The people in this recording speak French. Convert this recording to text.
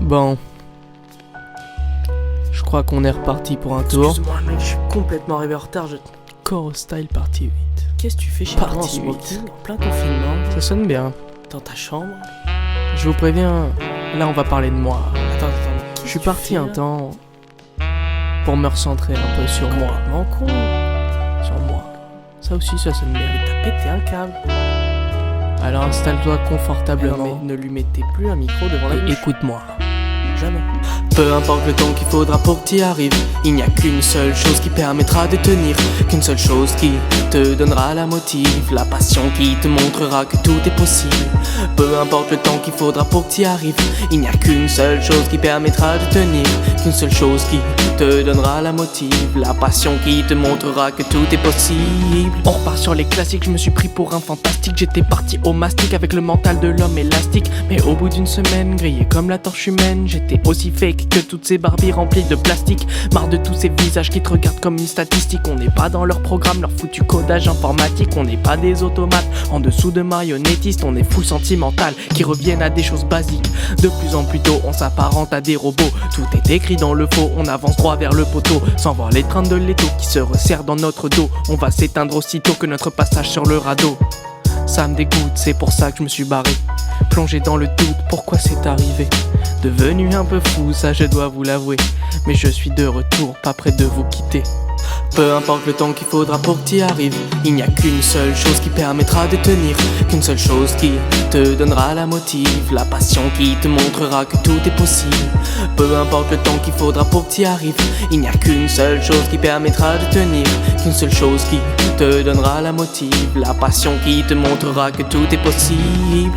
Bon, je crois qu'on est reparti pour un tour. Excuse-moi mec, je suis complètement arrivé en retard. Coro Style partie 8. Qu'est-ce que tu fais chez toi en Partie 8. smoking, en plein confinement, Ça sonne bien. dans ta chambre? Je vous préviens, là on va parler de moi. Attends, Je suis parti un temps pour me recentrer un peu sur moi. Complètement con. Sur moi. Ça aussi, ça sonne bien. T'as pété un câble. Alors installe-toi Non, confortablement mais ne lui mettez plus un micro devant la et bouche. écoute-moi. Jamais. Peu importe le temps qu'il faudra pour que t'y arrives, il n'y a qu'une seule chose qui permettra de tenir, qu'une seule chose qui te donnera la motive, la passion qui te montrera que tout est possible. Peu importe le temps qu'il faudra pour que t'y arrives, il n'y a qu'une seule chose qui permettra de tenir, qu'une seule chose qui te donnera la motive, la passion qui te montrera que tout est possible. On repart sur les classiques, je me suis pris pour un fantastique, j'étais parti au mastic avec le mental de l'homme élastique, mais au bout d'une semaine, grillé comme la torche humaine, j'étais aussi fake que toutes ces Barbies remplies de plastique. Marre de tous ces visages qui te regardent comme une statistique. On n'est pas dans leur programme, leur foutu codage informatique. On n'est pas des automates en dessous de marionnettistes. On est full sentimental qui reviennent à des choses basiques. De plus en plus tôt on s'apparente à des robots. Tout est écrit dans le faux, on avance droit vers le poteau, sans voir les trains de l'étau qui se resserrent dans notre dos. On va s'éteindre aussitôt que notre passage sur le radeau. Ça me dégoûte, c'est pour ça que je me suis barré. Plongé dans le doute, pourquoi c'est arrivé? Devenu un peu fou, ça je dois vous l'avouer. Mais je suis de retour, pas près de vous quitter. Peu importe le temps qu'il faudra pour que t'y arrives, il n'y a qu'une seule chose qui permettra de tenir, qu'une seule chose qui te donnera la motive, la passion qui te montrera que tout est possible. Peu importe le temps qu'il faudra pour que t'y arrives, il n'y a qu'une seule chose qui permettra de tenir, qu'une seule chose qui te donnera la motive, la passion qui te montrera que tout est possible.